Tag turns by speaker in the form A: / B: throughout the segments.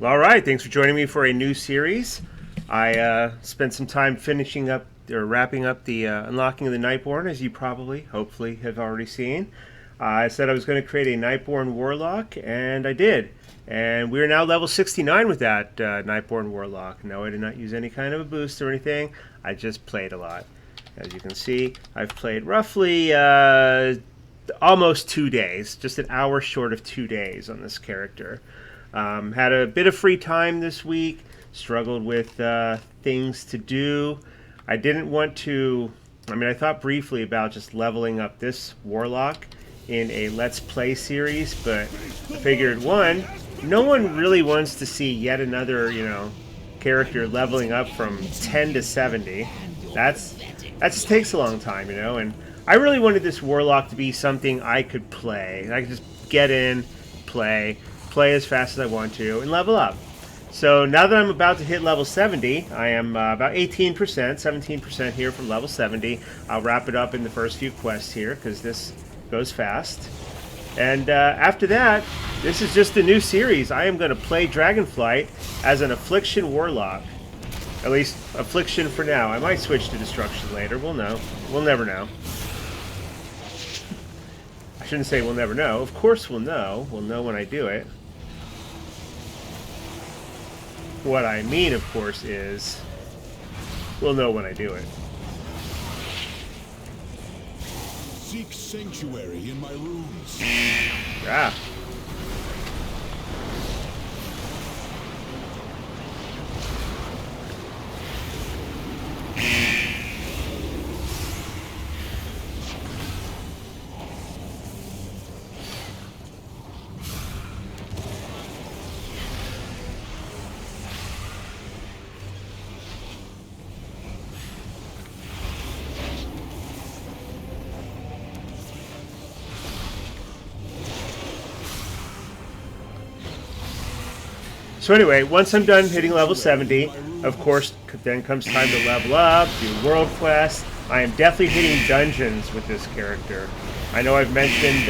A: All right, thanks for joining me for a new series. I spent some time finishing up or wrapping up the unlocking of the Nightborn, as you probably, hopefully, have already seen. I said I was going to create a Nightborn Warlock, and I did. And we are now level 69 with that Nightborn Warlock. No, I did not use any kind of a boost or anything. I just played a lot. As you can see, I've played roughly almost 2 days, just an hour short of 2 days on this character. Had a bit of free time this week, struggled with things to do. I didn't want to, I thought briefly about just leveling up this Warlock in a Let's Play series, but I figured, one, no one really wants to see yet another, character leveling up from 10 to 70. That just takes a long time, and I really wanted this Warlock to be something I could play. I could just get in, play as fast as I want to, and level up. So now that I'm about to hit level 70, I am about 18%, 17% here from level 70. I'll wrap it up in the first few quests here, because this goes fast. And after that, this is just a new series. I am going to play Dragonflight as an Affliction Warlock. At least, Affliction for now. I might switch to Destruction later. We'll know. We'll never know. I shouldn't say we'll never know. Of course we'll know. We'll know when I do it. What I mean, of course, is we'll know when I do it.
B: Seek sanctuary in my rooms.
A: Ah. So anyway, once I'm done hitting level 70, of course, then comes time to level up, do world quests. I am definitely hitting dungeons with this character. I know I've mentioned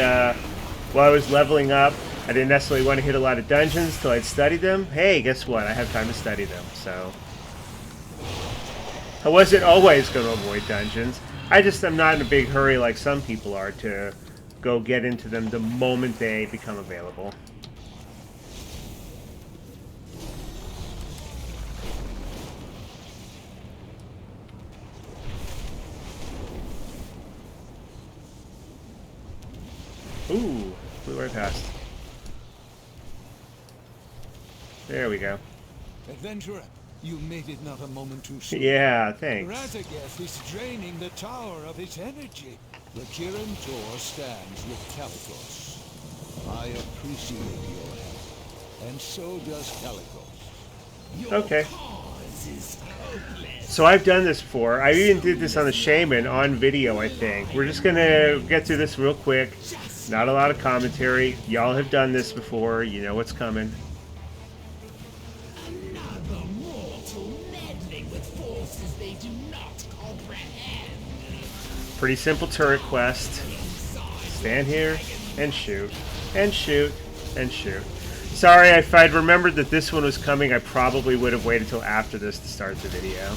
A: while I was leveling up, I didn't necessarily want to hit a lot of dungeons till I'd studied them. Hey, guess what? I have time to study them, so... I wasn't always going to avoid dungeons. I just am not in a big hurry like some people are to go get into them the moment they become available. Ooh, flew right past. There we go.
B: Adventurer, you made it not a moment too soon.
A: Yeah, thanks.
B: Razageth is draining the tower of its energy. The Kirin Tor stands with Kalikos. I appreciate your help, and so does Kalikos.
A: Okay. So I've done this before. I even did this on the Shaman on video, I think. We're just gonna get through this real quick. Not a lot of commentary. Y'all have done this before. You know what's coming.
C: Another mortal meddling with forces they do not comprehend.
A: Pretty simple turret quest. Stand here and shoot. And shoot. And shoot. Sorry, if I'd remembered that this one was coming, I probably would have waited till after this to start the video.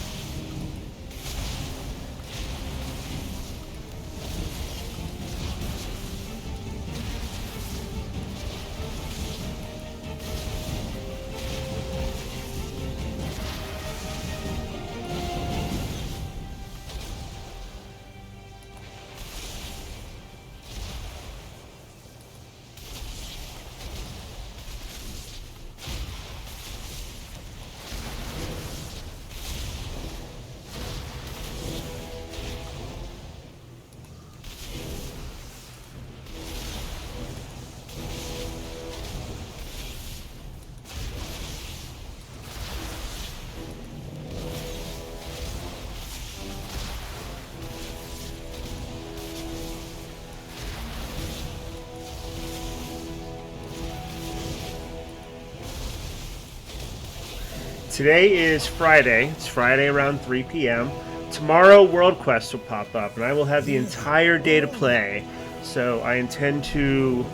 A: Today is Friday. It's Friday around 3 p.m. Tomorrow, World Quest will pop up, and I will have the entire day to play. So I intend to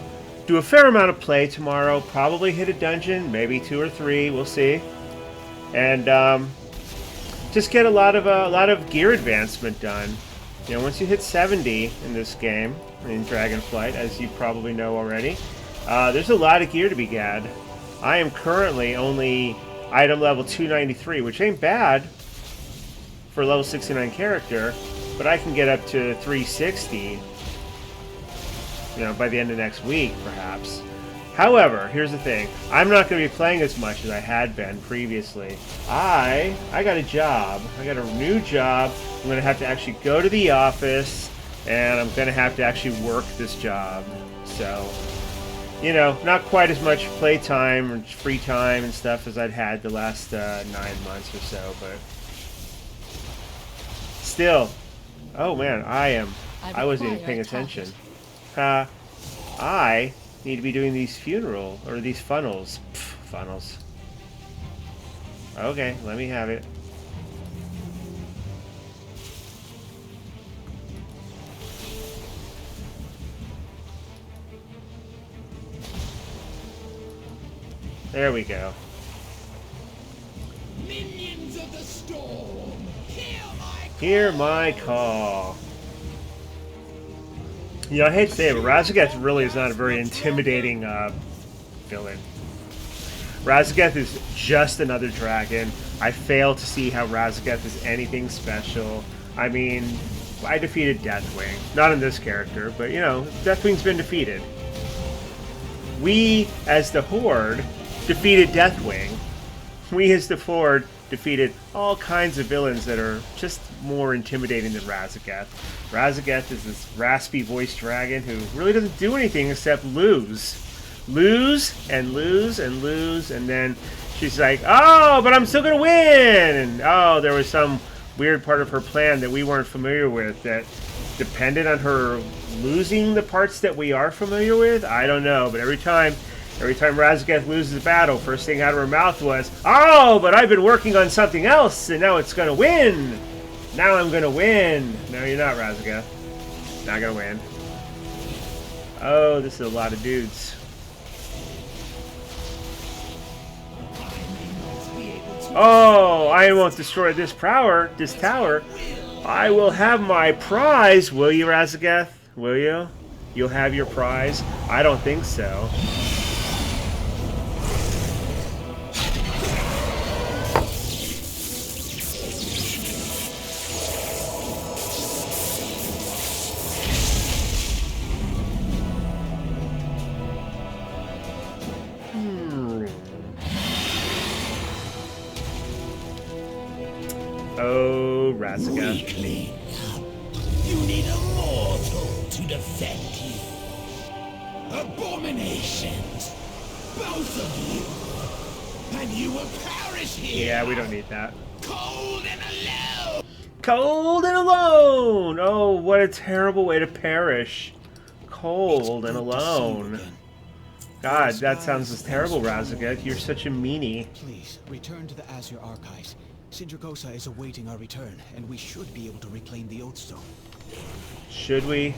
A: do a fair amount of play tomorrow. Probably hit a dungeon, maybe 2 or 3. We'll see. And just get a lot of gear advancement done. You know, once you hit 70 in this game, in Dragonflight, as you probably know already, there's a lot of gear to be had. I am currently only item level 293, which ain't bad for a level 69 character, but I can get up to 360, you know, by the end of next week, perhaps. However, here's the thing. I'm not going to be playing as much as I had been previously. I got a job. I got a new job. I'm going to have to actually go to the office, and I'm going to have to actually work this job. So, you know, not quite as much playtime or free time and stuff as I'd had the last 9 months or so, but still. Oh man, I wasn't even paying attention. I need to be doing these these funnels. Pff, funnels. Okay, let me have it. There we go.
C: Minions of the storm,
A: Hear my call. You know, I hate to say it, but Razageth really is not a very intimidating villain. Razageth is just another dragon. I fail to see how Razageth is anything special. I mean, I defeated Deathwing. Not in this character, but, you know, Deathwing's been defeated. We, as the Horde, defeated Deathwing. We, as the Horde, defeated all kinds of villains that are just more intimidating than Razageth. Razageth is this raspy voiced dragon who really doesn't do anything except lose. Lose, and lose, and lose, and then she's like, oh, but I'm still going to win! And, oh, there was some weird part of her plan that we weren't familiar with that depended on her losing the parts that we are familiar with? I don't know, but every time Razageth loses a battle, first thing out of her mouth was, oh, but I've been working on something else, and now it's going to win! Now I'm going to win! No, you're not, Razageth. Not going to win. Oh, this is a lot of dudes. Oh, I won't destroy this tower. I will have my prize. Will you, Razageth? Will you? You'll have your prize? I don't think so. Oh, Razageth.
C: Weakling. You need a mortal to defend you. Abominations. Both of you. And you will perish here.
A: Yeah, we don't need that.
C: Cold and alone.
A: Cold and alone! Oh, what a terrible way to perish. Cold and alone. God, that sounds as terrible, Razageth. You're such a meanie.
D: Please, return to the Azure Archives. Sindragosa is awaiting our return, and we should be able to reclaim the Oathstone.
A: Should we?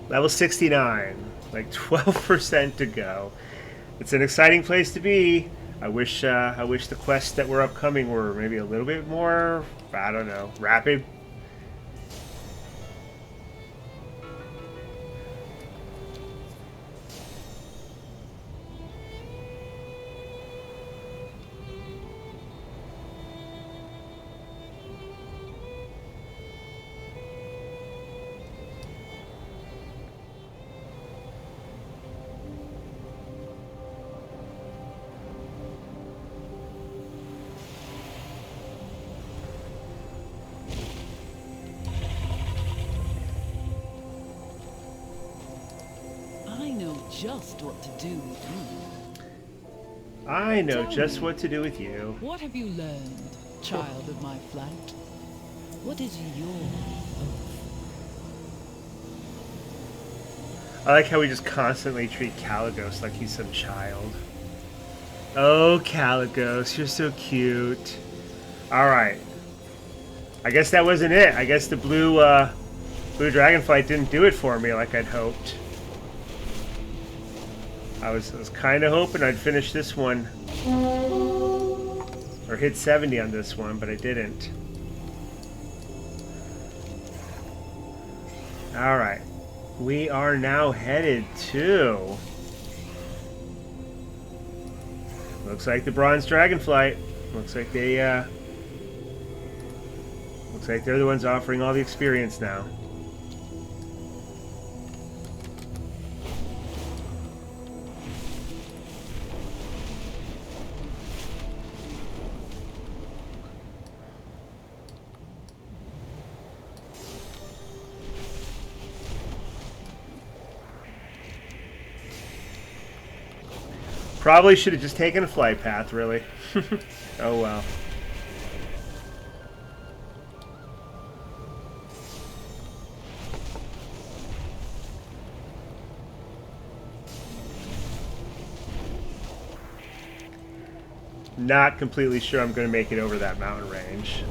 A: Level 69, like 12% to go. It's an exciting place to be. I wish the quests that were upcoming were maybe a little bit more, I don't know, rapid.
E: just what to do with you.
A: I know
E: Tell
A: just
E: me.
A: what to do with you.
E: What have you learned, child of my flight? What is your oath?
A: I like how we just constantly treat Caligos like he's some child. Oh, Caligos, you're so cute. Alright. I guess that wasn't it. I guess the blue dragonflight didn't do it for me like I'd hoped. I was kind of hoping I'd finish this one. Or hit 70 on this one, but I didn't. Alright. We are now headed to... Looks like the Bronze Dragonflight. Looks like they, looks like they're the ones offering all the experience now. Probably should have just taken a flight path, really. Oh well. Not completely sure I'm going to make it over that mountain range.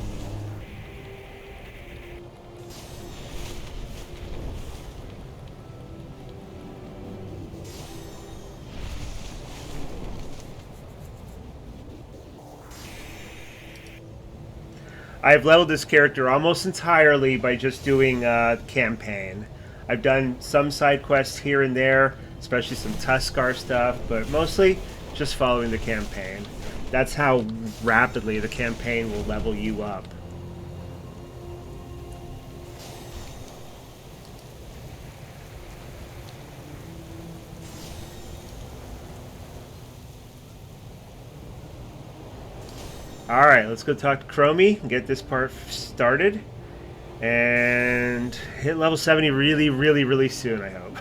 A: I've leveled this character almost entirely by just doing campaign. I've done some side quests here and there, especially some Tuskar stuff, but mostly just following the campaign. That's how rapidly the campaign will level you up. Alright, let's go talk to Chromie and get this part started. And hit level 70 really, really, really soon, I hope.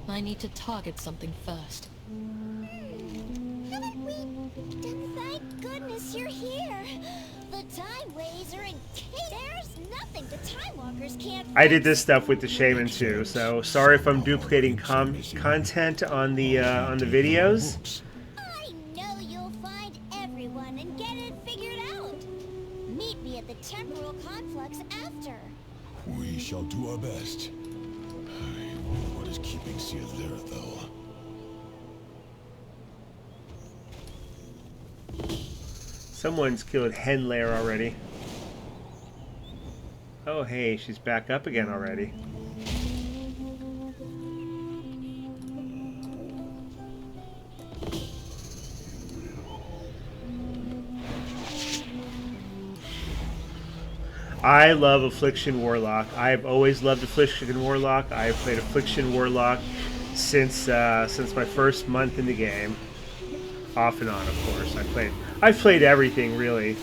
F: I need to target something first.
G: Thank goodness you're here. The time ways are in case. There's nothing the Time Walkers can't.
A: I did this stuff with the Shaman too, so sorry if I'm duplicating content on the videos.
G: I know you'll find everyone and get it figured out. Meet me at the temporal conflux after.
B: We shall do our best. What is keeping Seer there, though?
A: Someone's killed Henlair already. Oh hey, she's back up again already. I love Affliction Warlock. I've always loved Affliction Warlock. I've played Affliction Warlock since my first month in the game. Off and on, of course. I've played everything really.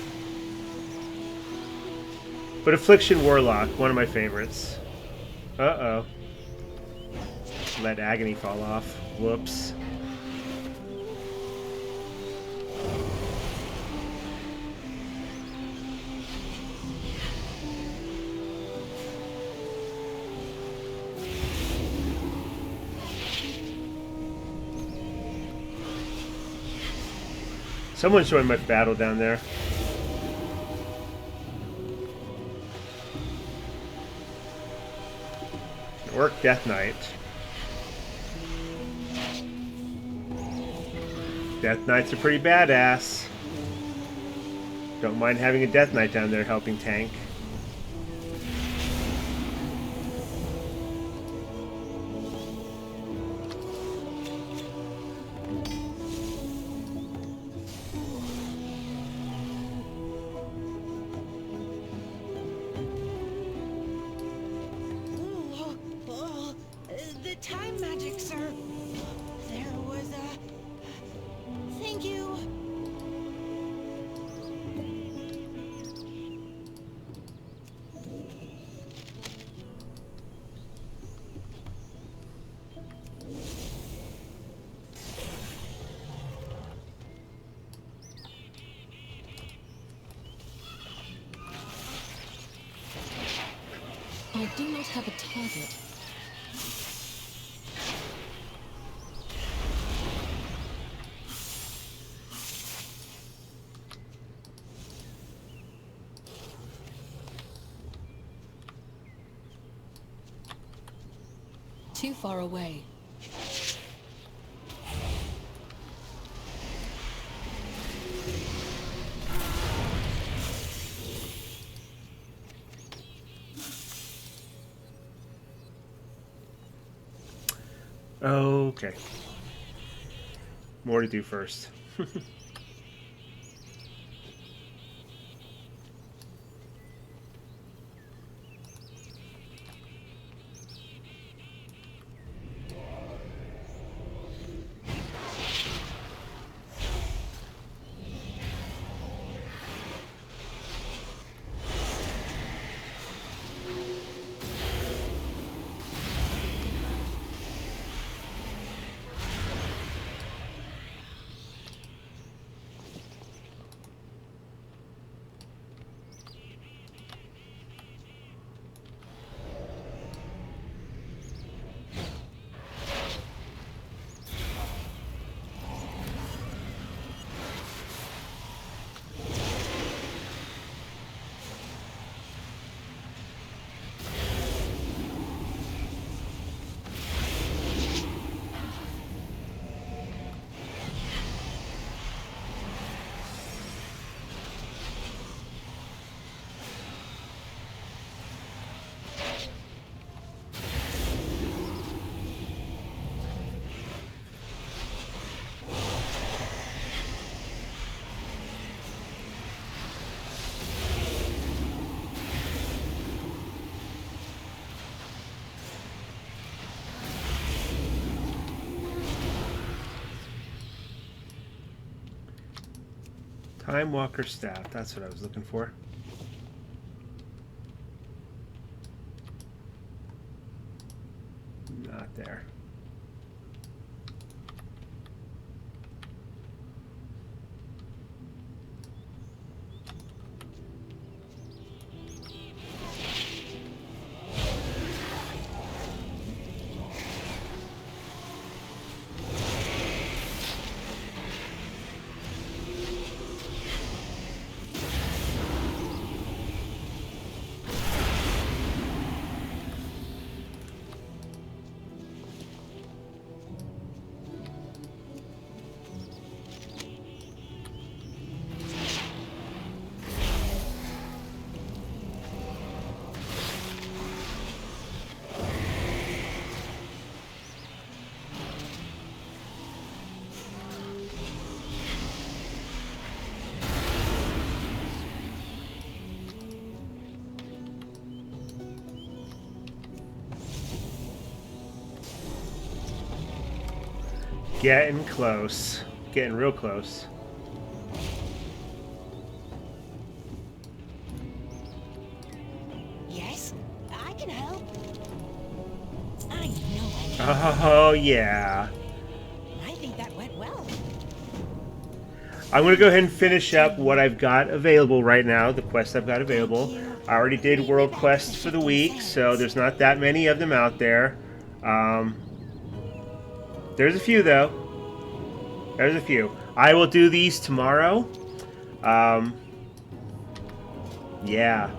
A: But Affliction Warlock, one of my favorites. Uh-oh. Let Agony fall off. Whoops. Someone's joined my battle down there. Orc Death Knight. Death Knights are pretty badass. Don't mind having a Death Knight down there helping tank.
H: The time magic, sir. There was a... Thank you.
F: I do not have a target. Too far away.
A: Okay. More to do first. Time Walker Staff, that's what I was looking for. Not there. Getting close. Getting real close.
H: Yes, I can help. I know.
A: Oh, yeah.
H: I think that went well.
A: I'm going to go ahead and finish up what I've got available right now, the quests I've got available. I already did world quests for the week, so there's not that many of them out there. There's a few, though. There's a few. I will do these tomorrow. Yeah.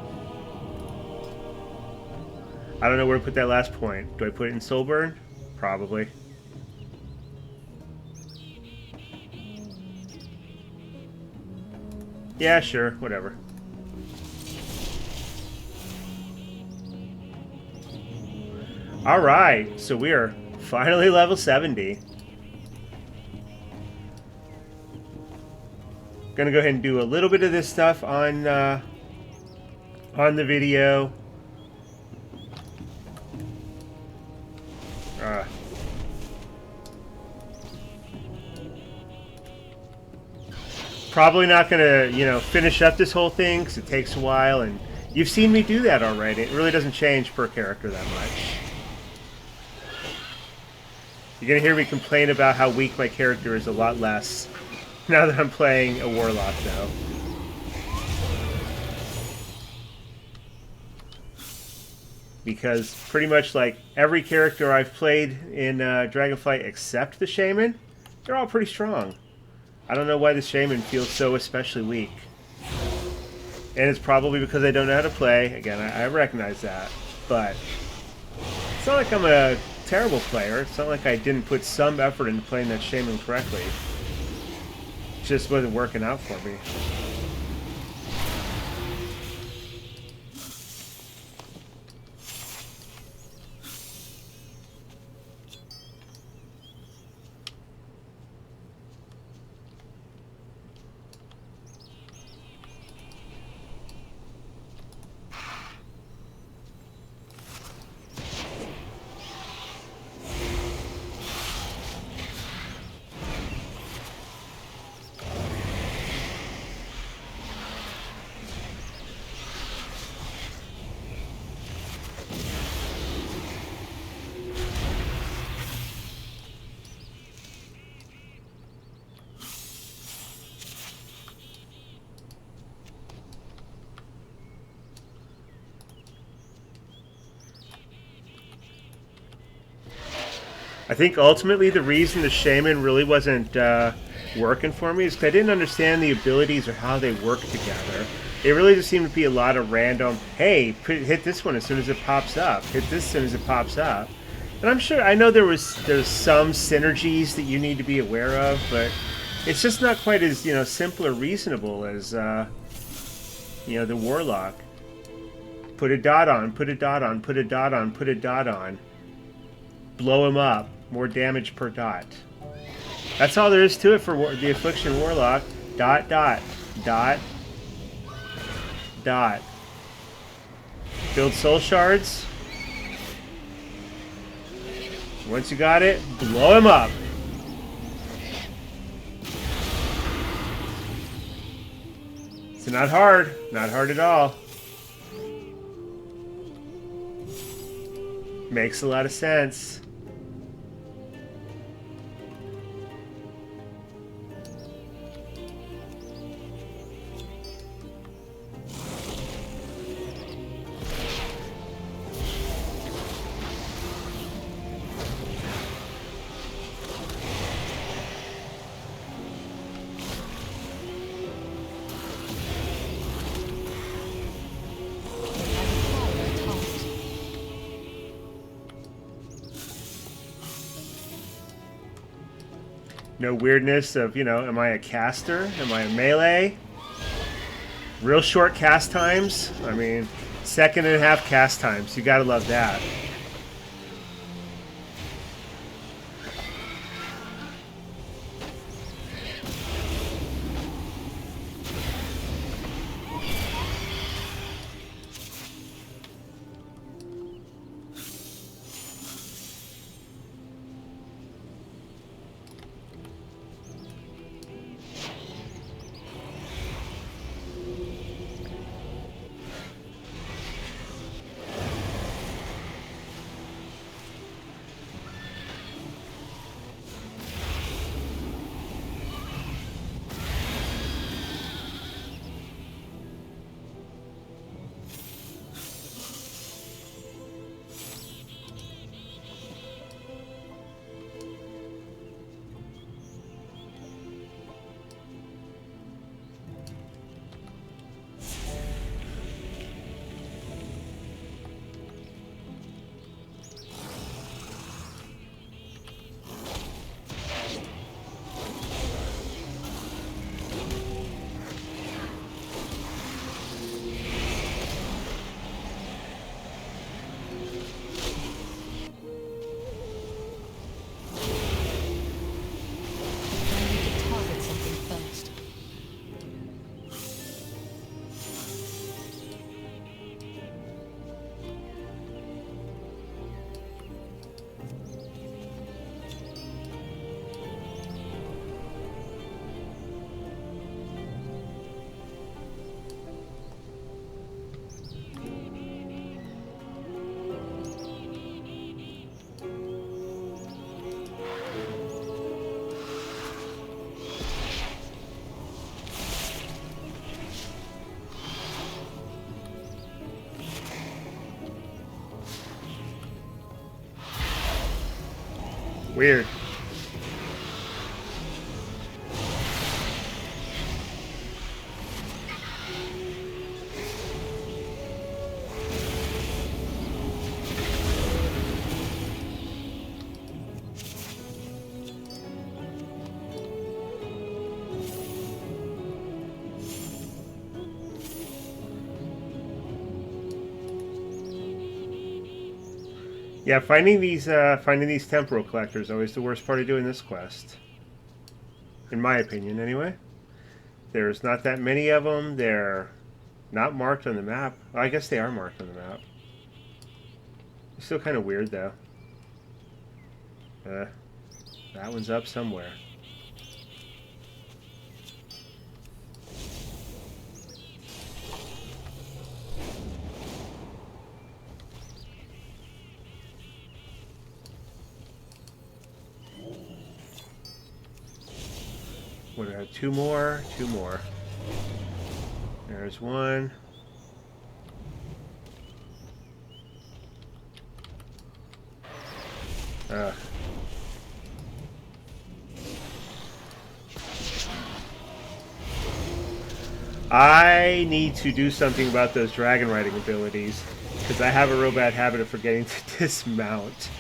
A: I don't know where to put that last point. Do I put it in Soulburn? Probably. Yeah, sure. Whatever. Alright, so we are finally level 70. Gonna go ahead and do a little bit of this stuff on the video. Probably not gonna, finish up this whole thing because it takes a while, and you've seen me do that already. It really doesn't change per character that much. You're gonna hear me complain about how weak my character is a lot less now that I'm playing a Warlock, though. because pretty much like every character I've played in Dragonflight except the Shaman, they're all pretty strong. I don't know why the Shaman feels so especially weak. And it's probably because I don't know how to play. Again, I recognize that. But it's not like I'm a terrible player. It's not like I didn't put some effort into playing that Shaman correctly. It just wasn't working out for me. I think ultimately the reason the Shaman really wasn't working for me is because I didn't understand the abilities or how they work together. It really just seemed to be a lot of random, hey, hit this one as soon as it pops up. Hit this as soon as it pops up. And I'm sure, I know there's some synergies that you need to be aware of, but it's just not quite as, simple or reasonable as, the Warlock. Put a dot on, put a dot on, put a dot on, put a dot on. Blow him up. More damage per dot. That's all there is to it for the Affliction Warlock. Dot, dot, dot, dot. Build soul shards. Once you got it, blow him up. It's not hard. Not hard at all. Makes a lot of sense. No weirdness of, am I a caster? Am I a melee? Real short cast times. I mean, 2.5 cast times. You gotta love that. Weird. Yeah, finding these temporal collectors is always the worst part of doing this quest. In my opinion, anyway. There's not that many of them. They're not marked on the map. Well, I guess they are marked on the map. It's still kind of weird, though. That one's up somewhere. What do I have? Two more. There's one. I need to do something about those dragon riding abilities, because I have a real bad habit of forgetting to dismount.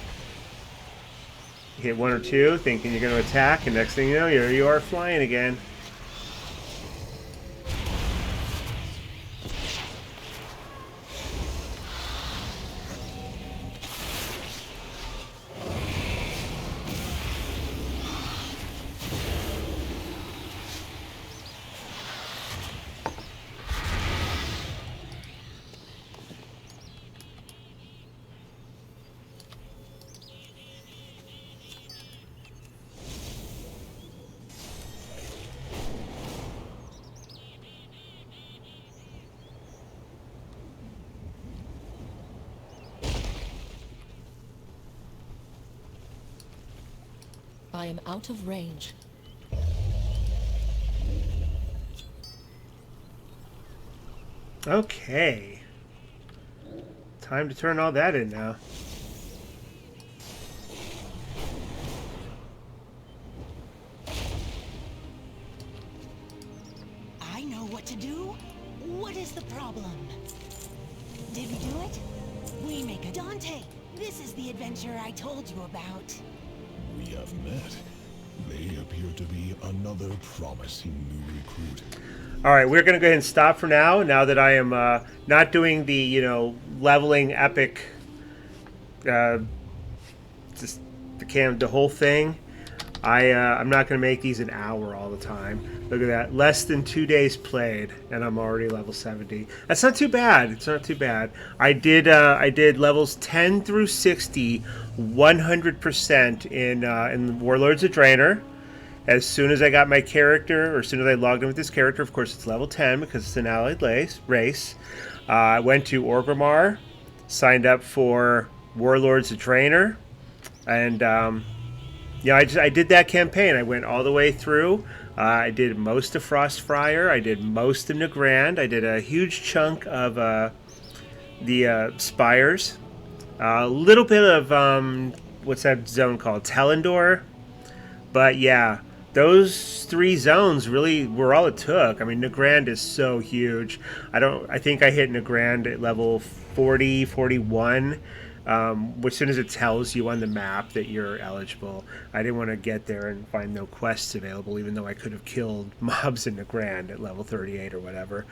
A: You hit one or two, thinking you're going to attack, and next thing you know, here you are flying again.
F: I am out of range.
A: Okay. Time to turn all that in now.
H: I know what to do. What is the problem? Did we do it? We make a Dante. This is the adventure I told you about.
B: We have met. They appear to be another promising new recruit.
A: All right, we're going to go ahead and stop for now. Now that I am not doing the, leveling epic, just the whole thing. I'm not going to make these an hour all the time. Look at that, less than 2 days played, and I'm already level 70. That's not too bad. It's not too bad. I did levels 10 through 60, 100% in Warlords of Draenor. As soon as I got my character, or as soon as I logged in with this character, of course it's level 10 because it's an allied race. I went to Orgrimmar, signed up for Warlords of Draenor, and I did that campaign. I went all the way through. I did most of Frostfire. I did most of Nagrand. I did a huge chunk of the Spires. A little bit of, what's that zone called? Telendor. But yeah, those 3 zones really were all it took. I mean, Nagrand is so huge. I think I hit Nagrand at level 40, 41. As soon as it tells you on the map that you're eligible. I didn't want to get there and find no quests available, even though I could have killed mobs in Nagrand at level 38 or whatever.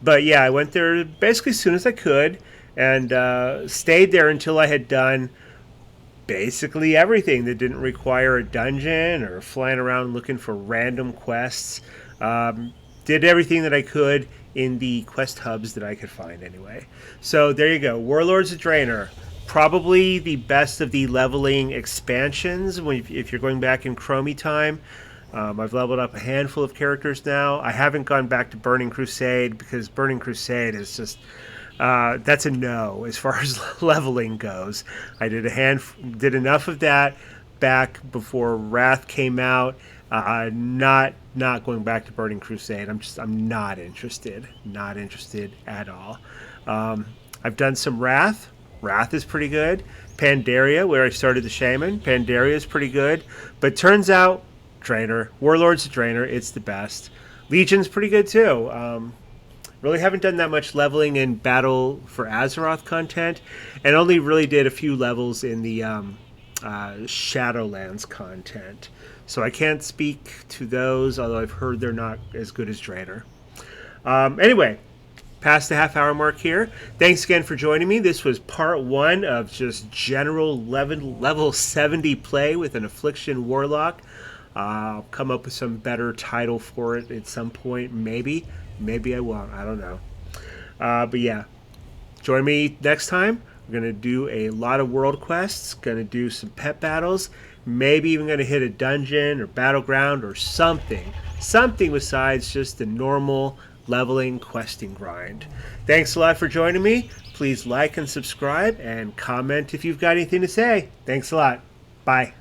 A: But yeah, I went there basically as soon as I could, and stayed there until I had done basically everything that didn't require a dungeon or flying around looking for random quests. Did everything that I could in the quest hubs that I could find anyway. So there you go, Warlords of Draenor. Probably the best of the leveling expansions if you're going back in Chromie time. I've leveled up a handful of characters now. I haven't gone back to Burning Crusade because Burning Crusade is just... that's a no as far as leveling goes. I did enough of that back before Wrath came out. Not going back to Burning Crusade. I'm not interested. Not interested at all. I've done some Wrath. Wrath is pretty good. Pandaria, where I started the Shaman, Pandaria is pretty good. But turns out, Drainer. Warlord's a Drainer. It's the best. Legion's pretty good too. Really haven't done that much leveling in Battle for Azeroth content, and only really did a few levels in the Shadowlands content. So I can't speak to those, although I've heard they're not as good as Drainer. Anyway, past the half-hour mark here. Thanks again for joining me. This was part 1 of just general level 70 play with an Affliction Warlock. I'll come up with some better title for it at some point, maybe. Maybe I won't. I don't know. But yeah, join me next time. We're going to do a lot of world quests, going to do some pet battles, maybe even going to hit a dungeon or battleground or something. Something besides just the normal leveling questing grind. Thanks a lot for joining me. Please like and subscribe and comment if you've got anything to say. Thanks a lot. Bye.